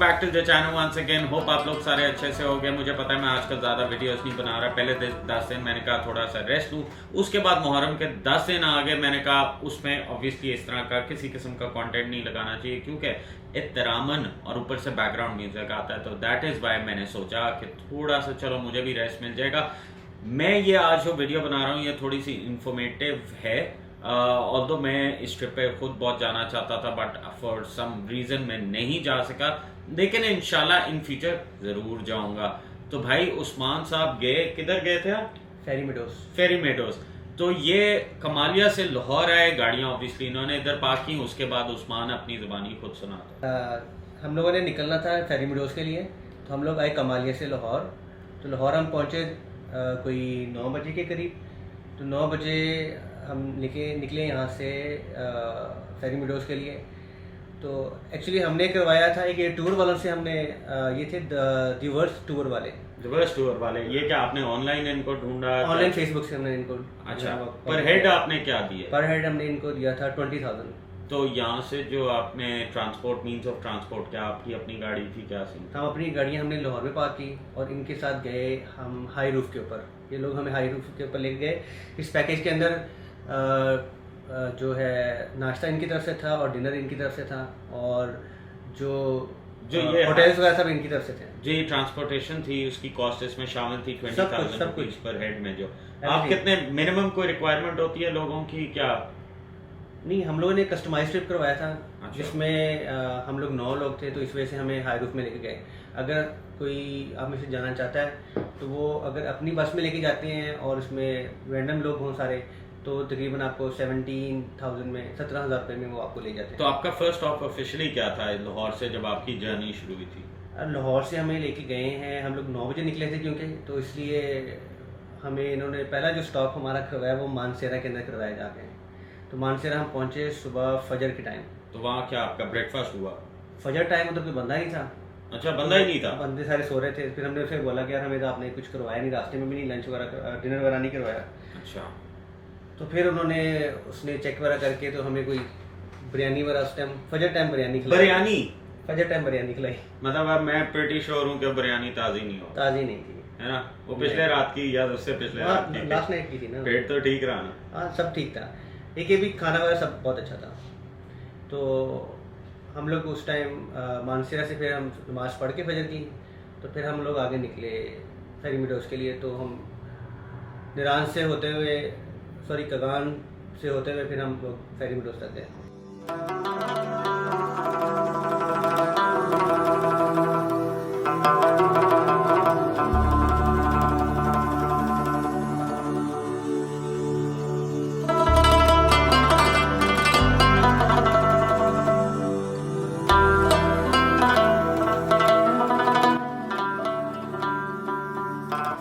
Back to the channel once again. Hope आप लोग सारे अच्छे से हो गए। मुझे पता है मैं आजकल ज़्यादा वीडियोस नहीं बना रहा। पहले 10 दिन मैंने कहा थोड़ा सा रेस्ट लूँ, उसके बाद मुहर्रम के 10 दिन आगे मैंने कहा उसमें ऑब्वियसली इस तरह का किसी किस्म का कंटेंट नहीं लगाना चाहिए क्योंकि एहतरामन और ऊपर से बैकग्राउंड म्यूजिक आता है। तो दैट इज़ वाई मैंने सोचा कि थोड़ा सा चलो मुझे भी रेस्ट मिल जाएगा। मैं ये आज जो वीडियो बना रहा हूँ ये थोड़ी सी इंफॉर्मेटिव है। ऑल्दो मैं इस ट्रिप पे खुद बहुत जाना चाहता था बट फॉर सम रीज़न मैं नहीं जा सका, लेकिन इंशाल्लाह इन फ्यूचर ज़रूर जाऊंगा। तो भाई उस्मान साहब गए, किधर गए थे आप? फेरी मेडोस। तो ये कमालिया से लाहौर आए, गाड़ियाँ ऑब्वियसली इन्होंने इधर पार्क की, उसके बाद उस्मान अपनी ज़बानी खुद सुनाता। हम लोगों ने निकलना था फेरी मेडोस के लिए, तो हम लोग आए कमालिया से लाहौर। तो लाहौर हम पहुँचे कोई 9 बजे के करीब। तो 9 बजे हम निकले यहाँ से फेरी मेडोस के लिए। तो एक्चुअली हमने करवाया था एक ये टूर वालों से, हमने ये थे रिवर्स टूर वाले। ये क्या आपने ऑनलाइन इनको ढूंढा? ऑनलाइन फेसबुक से हमने इनको। अच्छा, पर हेड आपने क्या दिया? पर हेड हमने इनको दिया था 20,000। तो यहाँ से जो आपने ट्रांसपोर्ट मीन्स ऑफ ट्रांसपोर्ट, क्या आपकी अपनी गाड़ी थी, क्या सीन? हम अपनी गाड़ियाँ हमने लाहौर में पार्क की और इनके साथ गए हम हाई रूफ के ऊपर। ये लोग हमें हाई रूफ के ऊपर लेके गए। इस पैकेज के अंदर जो है नाश्ता इनकी तरफ से था और डिनर इनकी तरफ से था, और जो ये होटल्स वगैरह सब इनकी तरफ से थे। जो ये ट्रांसपोर्टेशन थी उसकी कॉस्ट इसमें शामिल थी 20,000 रुपीज पर हेड में। जो आप कितने मिनिमम कोई रिक्वायरमेंट होती है लोगों की क्या? नहीं, हम लोगों ने कस्टमाइज ट्रिप करवाया था। अच्छा। जिसमें हम लोग 9 लोग थे, तो इस वजह से हमें हाई रूफ में लेके गए। अगर कोई आप में से जाना चाहता है तो वो अगर अपनी बस में लेके जाते हैं और उसमें रैंडम लोग हों सारे, तो तकरीबन आपको 17,000 में 17,000 रुपये में वो आपको ले जाते हैं। तो आपका फर्स्ट स्टॉप ऑफिशियली क्या था लाहौर से जब आपकी जर्नी शुरू हुई थी? लाहौर से हमें लेके गए हैं, हम लोग 9 बजे निकले थे क्योंकि, तो इसलिए हमें इन्होंने पहला जो स्टॉप हमारा करवाया वो मानसेरा के अंदर करवाया जाके। तो मानसेरा हम पहुंचे सुबह फजर के टाइम। तो वहाँ क्या आपका ब्रेकफास्ट हुआ? फजर टाइम उधर कोई बंदा नहीं था। अच्छा, बंदा ही नहीं था? बंदे सारे सो रहे थे। फिर हमने उसे बोला कि यार हमें तो आपने कुछ करवाया नहीं, रास्ते में भी नहीं लंच वगैरह डिनर वगैरह नहीं करवाया। अच्छा। तो फिर उसने चेक वगैरह करके तो हमें कोई बिरयानी वगैरह उस टाइम फजर टाइम बिरयानी खिलाई। मतलब अब मैं प्रीटी श्योर हूँ कि बिरयानी ताज़ी नहीं हो। ताज़ी नहीं थी, है ना? वो पिछले रात की या उससे पिछले रात की? लास्ट नाइट की थी ना। पेट तो ठीक रहा ना? हाँ, सब ठीक था। एक ये भी खाना वगैरह सब बहुत अच्छा था। तो हम लोग उस टाइम मानसेरा से फिर हम नमाज पढ़ के फजर की, तो फिर हम लोग आगे निकले फेरी मेडोस के लिए। तो हम निरान से होते हुए कगान से होते हुए फिर हम लोग फेरी मेडोस तक गए।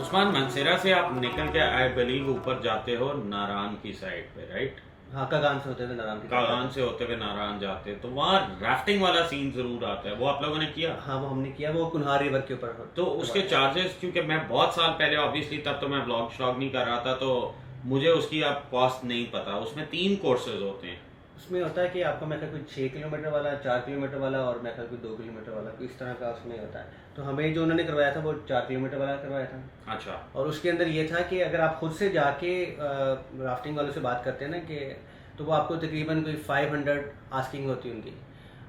उस्मान, मानसेरा से आप निकल के आई बिलीव ऊपर जाते हो नारान की साइड पे, राइट? हाँ, कागान से होते हुए नारान जाते तो वहाँ राफ्टिंग वाला सीन जरूर आता है, वो आप लोगों ने किया? हाँ, वो हमने किया, वो कुन्हार रिवर के ऊपर। तो उसके चार्जेस, क्योंकि मैं बहुत साल पहले ऑब्वियसली तब तो मैं ब्लॉग श्लॉग नहीं कर रहा था, तो मुझे उसकी अब कॉस्ट नहीं पता। उसमें 3 कोर्सेज होते हैं। उसमें होता है कि आपका मैं कोई 6 किलोमीटर वाला, 4 किलोमीटर वाला और मैं कोई 2 किलोमीटर वाला, इस तरह का उसमें होता है। तो हमें जो उन्होंने करवाया था वो 4 किलोमीटर वाला करवाया था। अच्छा। और उसके अंदर ये था कि अगर आप खुद से जाके राफ्टिंग वालों से बात करते हैं ना कि, तो वो आपको तकरीबन कोई 500 आस्किंग होती है उनकी।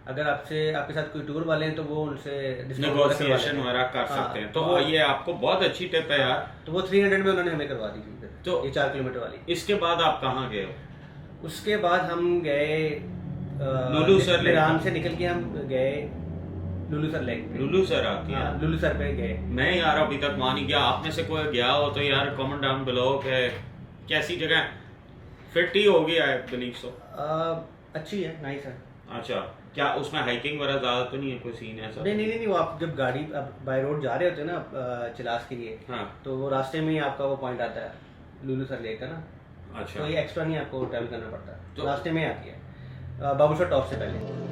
अगर आपके साथ कोई टूर वाले हैं तो वो उनसे नेगोशिएशन वगैरह कर सकते हैं। तो ये आपको बहुत अच्छी टिप है यार। तो वो 300 में उन्होंने हमें करवा दी थी। तो ये 4 किलोमीटर वाली। इसके बाद आप कहाँ गए हो? उसके बाद हम गए लुलूसर लेक। ईरान से निकल के हम गए लुलूसर लेक पे। लुलूसर आती है? हाँ, लुलूसर पे गए। मैं यार अभी तक वहाँ नहीं गया। आप में से कोई गया हो तो यार कमेंट डाउन बिलो के कैसी जगह? फिट ही होगी आई बिलीव सो। अच्छी है, नाइस है। अच्छा, क्या उसमें हाइकिंग वगैरह ज्यादा तो नहीं है? कोई सीन है? नहीं, वो आप जब गाड़ी बाय रोड जा रहे होते हैं ना चिलास के लिए, हाँ, तो वो रास्ते में ही आपका वो पॉइंट आता है लुलूसर लेक का ना। अच्छा। तो ये एक्स्ट्रा नहीं आपको ट्रैवल करना पड़ता, तो रास्ते में आती है बाबूसर टॉप से पहले।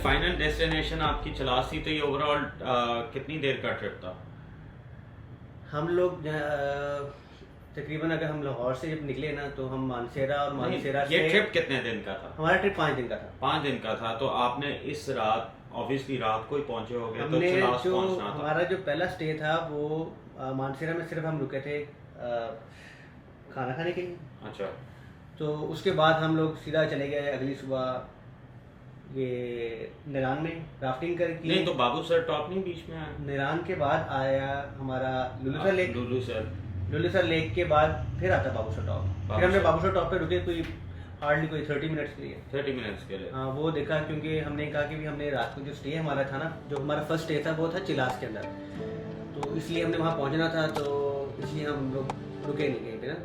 फाइनल डेस्टिनेशन आपकी चलास थी, तो ये ओवरऑल कितनी देर का ट्रिप था? हम लोग तकरीबन अगर हम लाहौर से जब निकले ना तो हम मानसेरा और मानसेरा से ये ट्रिप कितने दिन का था? हमारा ट्रिप 5 दिन का था। 5 दिन का था। तो आपने इस रात ऑब्वियसली रात को ही पहुंचे होगे, तो हमने चलास जो पहुंचना था। हमारा जो पहला स्टे था वो मानसेरा में सिर्फ हम रुके थे खाना खाने के लिए। अच्छा। तो उसके बाद हम लोग सीधा चले गए अगली सुबह ये निरान में राफ्टिंग कर की। नहीं तो बाबू सर टॉप नहीं बीच में आया? निरान के बाद आया हमारा लुलुसर लेक। लुलुसर लेक के बाद फिर आता बाबूसर टॉप। फिर हमने बाबूसर टॉप पे रुके कोई हार्डली कोई 30 मिनट्स के लिए। 30 मिनट्स के लिए। हाँ वो देखा, क्योंकि हमने कहा कि भी हमने रात को जो स्टे हमारा था ना, जो हमारा फर्स्ट स्टे था वो था चिलास के अंदर, तो इसलिए हमने वहाँ पहुँचना था, तो इसलिए हम लोग रुके नहीं कहीं पे ना।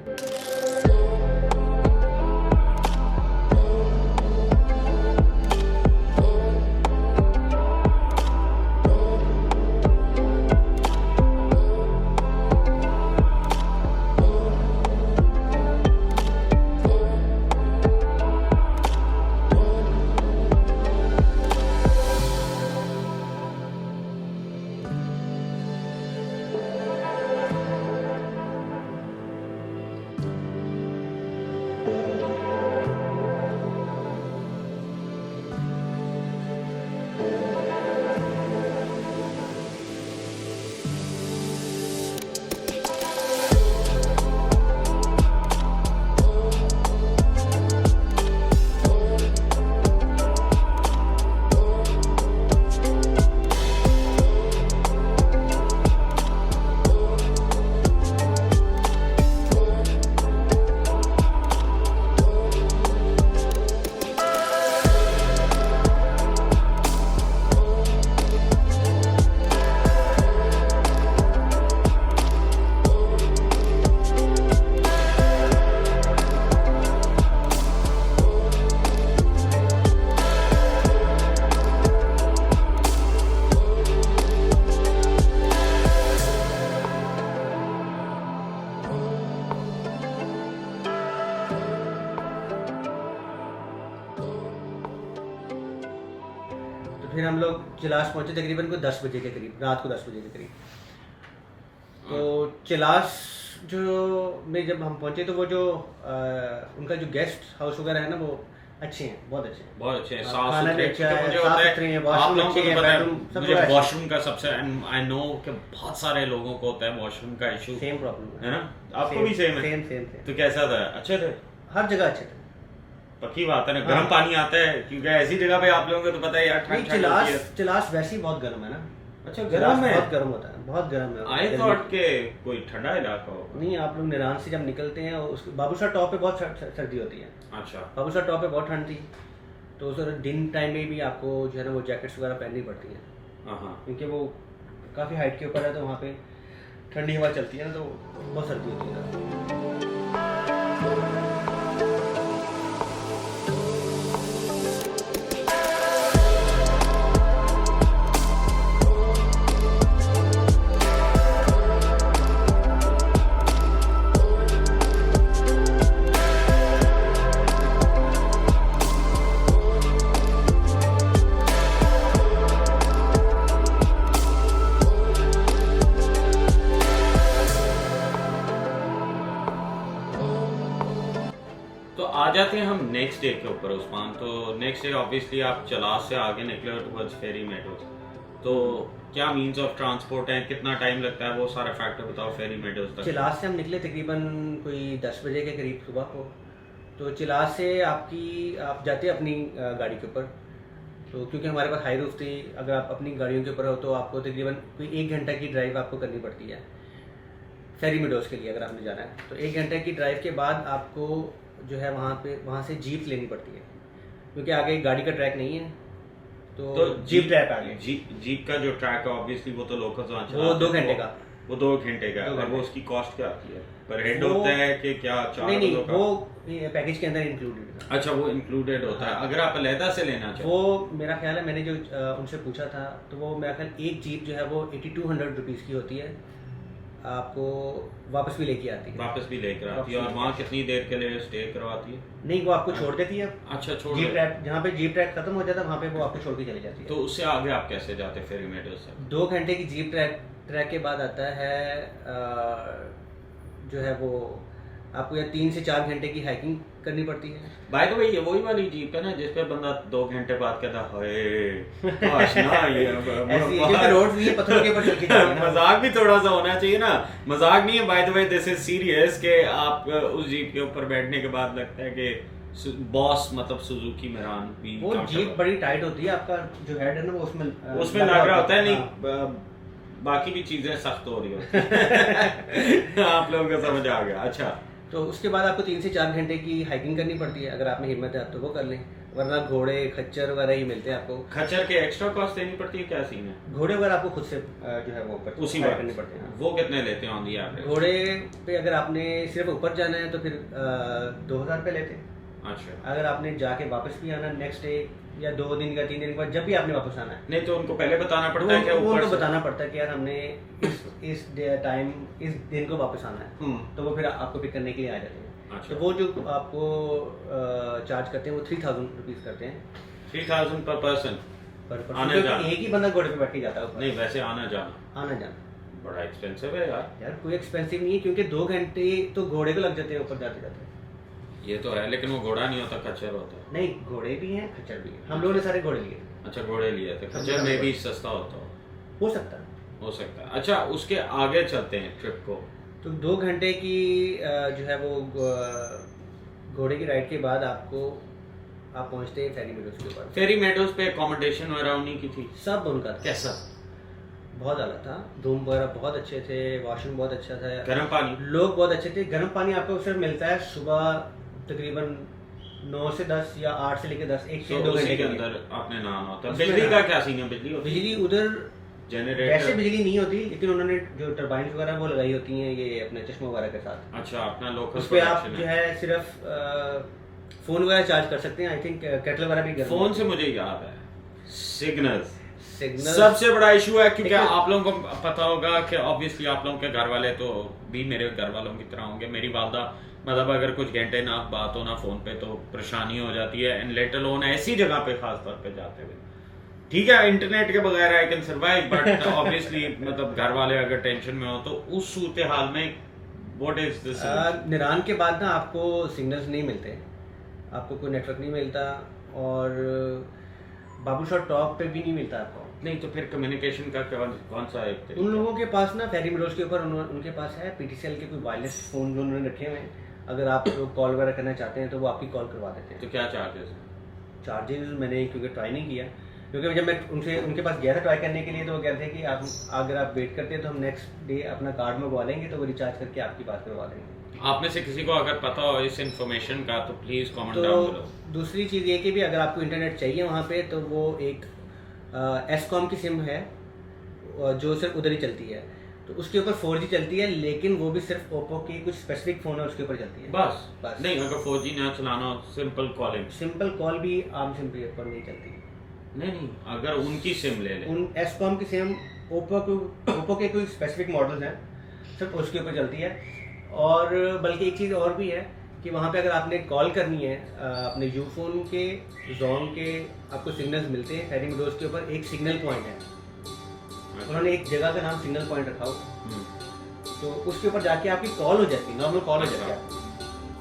फिर हम लोग चिलास पहुंचे तकरीबन को 10 बजे के करीब, रात को 10 बजे के करीब। तो चिलास जो में जब हम पहुंचे तो वो जो उनका जो गेस्ट हाउस वगैरह है ना वो अच्छे हैं, बहुत अच्छे हैं, बहुत अच्छे हैं, खाना भी अच्छा है, मुझे साफ होता सुथरे हैं, है आप वॉशरूम लोगों अच्छे को हैं, पता है, बेडरूम सब मुझे बड़ा अच्छा वॉशरूम का सबसे आई नो कि बहुत सारे लोगों को होता है वॉशरूम का इशू, सेम प्रॉब्लम है ना? आपको भी सेम है? Same same same. तो कैसा था? अच्छे थे? हर जगह अच्छे थे। पक्की बात है ना, गर्म पानी आता है, क्योंकि ऐसी जगह पे आप लोगों को तो पता है यार नहीं, ठंड होती है। चिलास वैसे ही बहुत गर्म है ना। अच्छा, चिलास गर्म है? बहुत गर्म होता है, बहुत गर्म है। आई थॉट के कोई ठंडा इलाका होगा। नहीं, आप लोग निरान से जब निकलते हैं उसके बाबूसर टॉप पे बहुत सर्दी होती है। अच्छा। बाबूसर टॉप पे बहुत ठंड थी, तो सर दिन टाइम में भी आपको जो है ना वो जैकेट्स वगैरह पहननी पड़ती हैं, हाँ, क्योंकि वो काफ़ी हाइट के ऊपर है, तो वहाँ पे ठंडी हवा चलती है ना, तो बहुत सर्दी होती है। तो आ जाते हैं हम नेक्स्ट डे के ऊपर उस्मान। तो नेक्स्ट डे ऑब्वियसली आप चलास से आगे निकले टुवर्ड्स फेरी मेडोज, तो क्या मींस ऑफ ट्रांसपोर्ट है, कितना टाइम लगता है, वो सारा फैक्टर बताओ फेरी मेडोज तक। चिलास से हम निकले तकरीबन कोई 10 बजे के करीब सुबह को। तो चिलास से आप जाते हैं अपनी गाड़ी के ऊपर, तो क्योंकि हमारे पास हाई रूफ थी, अगर आप अपनी गाड़ियों के ऊपर हो तो आपको तकरीबन कोई 1 घंटा की ड्राइव आपको करनी पड़ती है फेरी मेडोज के लिए। अगर आपने जाना है तो 1 घंटे की ड्राइव के बाद आपको जो है वहाँ से जीप लेनी पड़ती है, क्योंकि आगे गाड़ी का ट्रैक नहीं है, तो जीप ट्रैक आगे। जीप का जो ट्रैक है ऑब्वियसली वो तो लोकल्स वहाँ वो 2 घंटे का, वो 2 घंटे का, और वो उसकी कॉस्ट क्या आती है? पर हेड होता है कि क्या? नहीं, वो पैकेज के अंदर इंक्लूडेड है। अच्छा, वो इंक्लूडेड होता है। अगर आप अलहदा से लेना चाहो, वो मेरा ख्याल है, मैंने जो उनसे पूछा था, तो वो मेरा ख्याल एक जीप जो है वो 8200 रुपीज़ की होती है आपको वापस भी लेके आती है। वापस भी लेकर आती है। और वहाँ कितनी देर के लिए स्टे करवाती है? नहीं, वो आपको छोड़ देती है। अच्छा, छोड़ जीप ट्रैक, जहाँ पे जीप ट्रैक खत्म हो जाता है वहाँ पे वो आपको छोड़ के चली जाती है। तो उससे आगे आप कैसे जाते हैं फेरी मेडोज से? 2 घंटे की जीप ट्रैक के बाद आता है जो है वो आपको या 3 से 4 घंटे की हाइकिंग करनी पड़ती है। बाय द वे ये वही वाली जीप है ना जिसपे बंदा 2 घंटे बाद कहता है काश ना ये ऐसी क्योंकि रोड नहीं है, पत्थरों के ऊपर चल के जाती है ना। मजाक भी थोड़ा सा होना चाहिए ना, मजाक नहीं है। By the way this is serious कि आप उस जीप के ऊपर बैठने के बाद लगता है कि बॉस मतलब सुजुकी मेरान भी वो जीप बड़ी टाइट होती है, आपका जो हेड है ना वो उसमें लग रहा होता है। नहीं, बाकी भी चीजें सख्त हो रही होती है। आप लोगों को समझ आ गया। अच्छा, तो उसके बाद आपको 3 से 4 घंटे की हाइकिंग करनी पड़ती है। अगर आप में हिम्मत है तो वो कर लें, वरना घोड़े खच्चर वगैरह ही मिलते हैं आपको। खच्चर के एक्स्ट्रा कॉस्ट देनी पड़ती है, क्या सीन है? घोड़े वगैरह आपको खुद से जो है वो उसी बार करने पड़ते हैं। वो कितने लेते हैं ऑन दी एवरेज? घोड़े पे अगर आपने सिर्फ ऊपर जाना है तो फिर 2000 रुपये लेते हैं। अच्छा, अगर आपने जाके वापस भी आना नेक्स्ट डे या 2 दिन या 3 दिन के बाद, जब भी आपने वापस आना है, नहीं तो उनको पहले बताना पड़ता है कि वो ऊपर उनको से बताना पड़ता है कि यार हमने इस टाइम इस दिन को वापस आना है, तो वो फिर आपको पिक करने के लिए आ जाते हैं। अच्छा। तो वो जो आपको चार्ज करते हैं वो 3000 रुपीज़ करते हैं 3000 पर पर्सन पर आने जाना? एक ही बंदा घोड़े पे बैठ के जाता है ऊपर। नहीं, वैसे आना जाना बड़ा एक्सपेंसिव है यार। कोई एक्सपेंसिव नहीं है, क्योंकि 2 घंटे तो घोड़े को लग जाते हैं ऊपर जाते जाते। ये तो है, लेकिन वो घोड़ा नहीं होता, खच्चर होता है। नहीं, घोड़े भी हैं खच्चर भी हैं। हम लोगों ने सारे घोड़े लिए। अच्छा, घोड़े लिए थे। खच्चर में भी सस्ता होता हो सकता है। हो सकता है। अच्छा, उसके आगे चलते हैं ट्रिप को। तो 2 घंटे की जो है वो घोड़े की राइड के बाद आप पहुंचते हैं फेरी मेडोज के ऊपर। फेरी मेडोज पे अकोमोडेशन वगैरह उन्हीं की थी? सब उनका था। कैसा? बहुत आला था, रूम वगैरह बहुत अच्छे थे, वॉशरूम बहुत अच्छा था, गर्म पानी, लोग बहुत अच्छे थे। गर्म पानी आपको सिर्फ मिलता है सुबह तकरीबन 9 से 10 या 8 से लेकर 10, 1 से 2 घंटे के अंदर आपने नहाना होता है। उसमें बिजली का क्या सीन है? बिजली उधर जनरेटर? वैसे बिजली नहीं होती, लेकिन उन्होंने जो टरबाइन वगैरह वो लगाई होती हैं ये अपने चश्मों वगैरह के साथ। अच्छा, अपना लोकल उस पे आप जो है सिर्फ फोन वगैरह चार्ज कर सकते हैं। आई थिंक केटल वगैरह भी फोन से मुझे याद है सिग्नल सबसे बड़ा इशू है, क्योंकि आप लोगों को पता होगा कि ऑब्वियसली आप लोगों के घर वाले तो भी मेरे घर वालों की तरह होंगे। मेरी वालदा मतलब अगर कुछ घंटे ना बात हो ना फोन पे तो परेशानी हो जाती है, एंड लेट अलोन ऐसी जगह पे खास तौर पे जाते हुए। ठीक है, इंटरनेट के बगैर I can survive, but obviously मतलब घर वाले अगर टेंशन में हो तो उस सूरत हाल में व्हाट इज दिस? निरान के बाद ना आपको सिग्नल्स नहीं मिलते, आपको कोई नेटवर्क नहीं मिलता, और बाबू शॉट टॉप पे भी नहीं मिलता आपको। नहीं तो फिर कम्युनिकेशन का कौन सा एक उन लोगों के पास ना फेरी मेडोज के ऊपर उनके पास है PTCL के कोई वायरलेस फोन जो उन्होंने रखे हुए हैं। अगर आप कॉल वगैरह करना चाहते हैं तो वो आपकी कॉल करवा देते हैं। तो क्या चार्जेस हैं? चार्जेस मैंने क्योंकि ट्राई नहीं किया, क्योंकि जब मैं उनके पास गया था ट्राई करने के लिए तो वो कहते हैं कि आप अगर आप वेट करते हैं तो हम नेक्स्ट डे अपना कार्ड मंगवा लेंगे, तो वो रिचार्ज करके आपकी बात करवा देंगे। आप में से किसी को अगर पता हो इस इन्फॉर्मेशन का तो प्लीज कमेंट तो डाउन बिलो। दूसरी चीज़ ये कि भी अगर आपको इंटरनेट चाहिए वहाँ पे तो वो एक एसकॉम की सिम है जो सिर्फ उधर ही चलती है, तो उसके ऊपर 4G चलती है, लेकिन वो भी सिर्फ ओप्पो की कुछ स्पेसिफिक फ़ोन है उसके ऊपर चलती है। बस बस नहीं, अगर 4G ना चलाना हो सिंपल कॉल भी आम सिम पे पर नहीं चलती। नहीं, अगर उनकी सिम ले ले, उन एसकॉम की सिम ओप्पो के कोई स्पेसिफिक मॉडल्स हैं सिर्फ उसके ऊपर चलती है। और बल्कि एक चीज़ और भी है कि वहाँ पे अगर आपने कॉल करनी है अपने यूफोन के जोन के आपको सिग्नल्स मिलते हैं। फेरी मेडोज के ऊपर एक सिग्नल पॉइंट है, उन्होंने एक जगह का नाम सिग्नल पॉइंट रखा हो, तो उसके ऊपर जाके आपकी कॉल हो जाती है, नॉर्मल कॉल हो जाती है।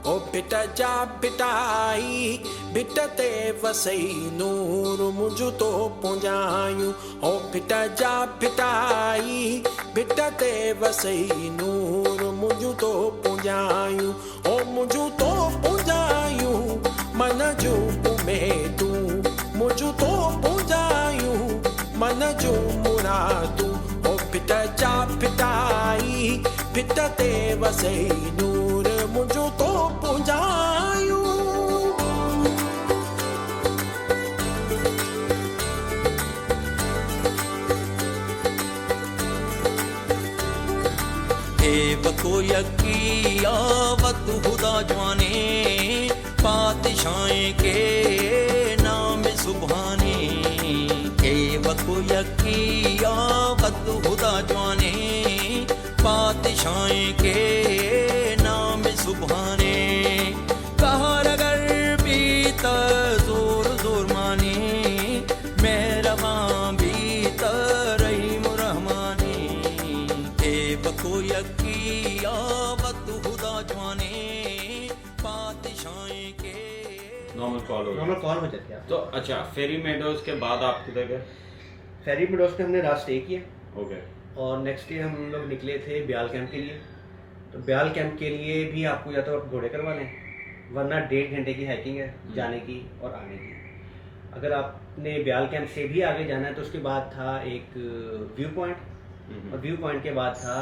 ओ बिटा जा बिटाई बिटा ते वसई नूर मुझु तो पुंजायूं। ओ बिटा जा बिटाई बिटा ते वसई नूर मुझु तो पुंजायूं। ओ मुझु तो पुंजायूं मन जो में तू मुझु तो पुंजायूं मन जो मुरादू। ओ बिटा जा बिटाई बिटा ते वसई नूर मुझु तो पुंजायूं। वको यकी आवत खुदा जवाने पातशाहें के नाम सुभाने। वको यकी आवत खुदा जवाने पातशाह पातशाएं के नाम सुभाने कहर अगर बीत जोर जोर माने मेहरबान बीत रहीम रहमानी ए बको यकी आवत हुदा जवाने पातशाएं के नॉर्मल कॉल हो नॉर्मल कॉल हो जाती है आप। तो अच्छा, फेरी मेडोज के बाद आप किधर गए? फेरी मेडोज पे हमने रात स्टे किया ओके। और नेक्स्ट डे हम लोग निकले थे ब्याल कैंप के लिए। तो ब्याल कैंप के लिए भी आपको या तो आप घोड़े करवा लें, वरना 1.5 घंटे की हाइकिंग है जाने की और आने की। अगर आपने ब्याल कैंप से भी आगे जाना है तो उसके बाद था एक व्यू पॉइंट, और व्यू पॉइंट के बाद था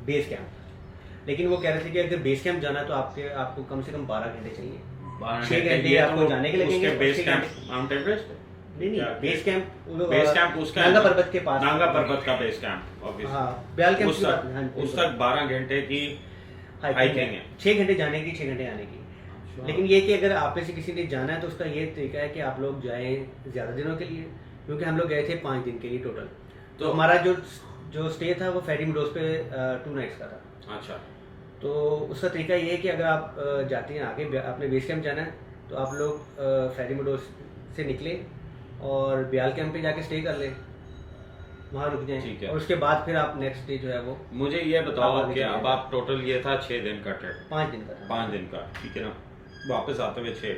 बेस कैंप। लेकिन वो कह रहे थे कि अगर बेस कैंप जाना है तो आपको कम से कम 12 घंटे चाहिए। 6 घंटे आपको जाने के लगेंगे। उसके बेस कैंप माउंट एवरेस्ट? नहीं, बेस कैंप उसका नांगा पर्वत के पास। नांगा पर्वत का बेस कैंप ऑब्वियसली। हाँ, ब्याल कैंप की बात नहीं, हाँ, उस तक 12 घंटे की हाइकिंग है। 6 घंटे जाने की, 6 घंटे आने की। लेकिन ये कि अगर आप में से किसी ने जाना है तो उसका ये तरीका है कि आप लोग जाएं ज़्यादा दिनों के लिए, क्योंकि हम लोग गए थे 5 दिन के लिए टोटल। तो हमारा जो स्टे था वो फेरी मेडोज पे 2 नाइट्स का था। अच्छा। तो उसका तरीका ये है कि अगर आप जाते हैं आगे अपने बेस कैंप जाना है तो आप लोग फेरी मेडोज से निकले और ब्याल कैंप पे जाके स्टे कर ले, वहाँ रुक जाएं, और उसके बाद फिर आप नेक्स्ट डे जो है वो। मुझे ये बताओ कि अब आप टोटल ये था 6 दिन का ट्रिप? 5 दिन का था। 5 दिन का, ठीक है ना। वापस आते हुए 6,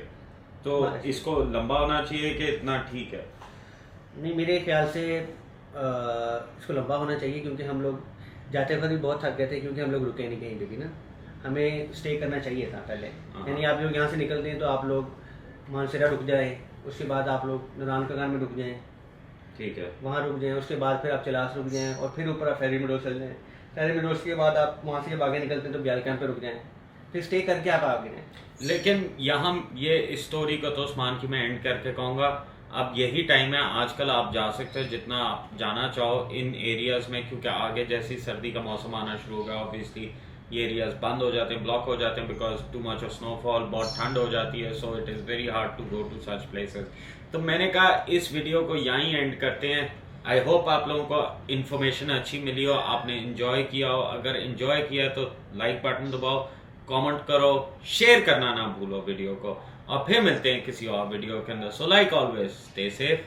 तो इसको लंबा होना चाहिए कि इतना ठीक है? नहीं, मेरे ख्याल से इसको लंबा होना चाहिए, क्योंकि हम लोग जाते वक्त भी बहुत थक गए थे, क्योंकि हम लोग रुके नहीं कहीं पे भी ना। हमें स्टे करना चाहिए था पहले, यानी आप लोग यहाँ से निकलते हैं तो आप लोग मानसरा रुक जाए, उसके बाद आप लोग नारायणकगान में रुक जाएं, ठीक है, वहाँ रुक जाएं, उसके बाद फिर आप चलास रुक जाएं, और फिर ऊपर आप फेरी मेडोज चल जाएं। फेरी मेडोज के बाद आप वहाँ से जब आगे निकलते हैं तो ब्याल कैंप पे रुक जाएं, फिर स्टे करके आप आगे जाएं। लेकिन यहाँ ये स्टोरी को तो उस्मान की मैं एंड करके कहूँगा, अब यही टाइम है आजकल आप जा सकते हैं जितना आप जाना चाहो इन एरियाज में, क्योंकि आगे जैसी सर्दी का मौसम आना शुरू होगा ऑब्वियसली ये एरियाज बंद हो जाते हैं, ब्लॉक हो जाते हैं, because too much of snowfall, बहुत ठंड हो जाती है, so it is very hard to go to such places. तो मैंने कहा इस वीडियो को यहीं एंड करते हैं। आई होप आप लोगों को इन्फॉर्मेशन अच्छी मिली हो, आपने इन्जॉय किया हो। अगर इन्जॉय किया तो लाइक बटन दबाओ, कमेंट करो, शेयर करना ना भूलो वीडियो को, और फिर मिलते हैं किसी और वीडियो के अंदर। So like always, stay safe,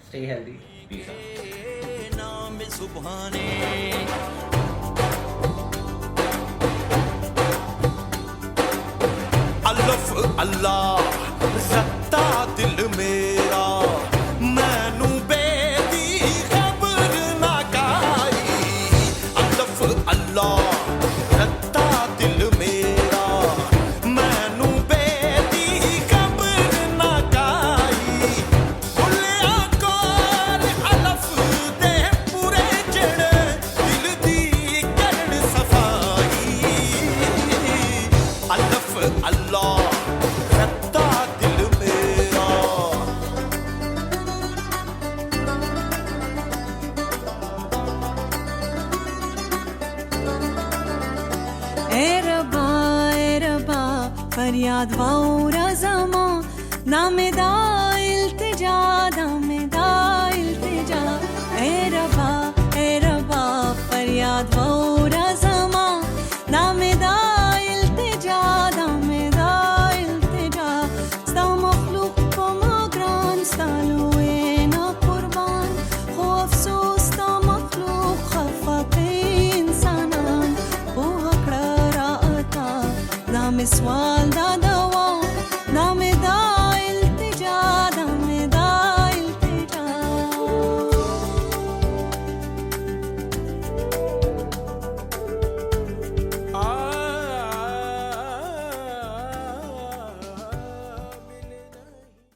stay healthy, peace out. नाम सुभाने अल्लाह अल्लाह रत्ता दिल मेरा मैनू बेदी खबर ना काई अल्लाह अल्लाह रत्ता दिल मेरा मैनू बेदी खबर ना काई भुलिया कोर अलफ दे पूरे जड़ दिल दी करन सफाई अल्लाह अल्लाह रत्ता दिल मेरा ए रबा फरियाद वाओ रज़मा नामे दा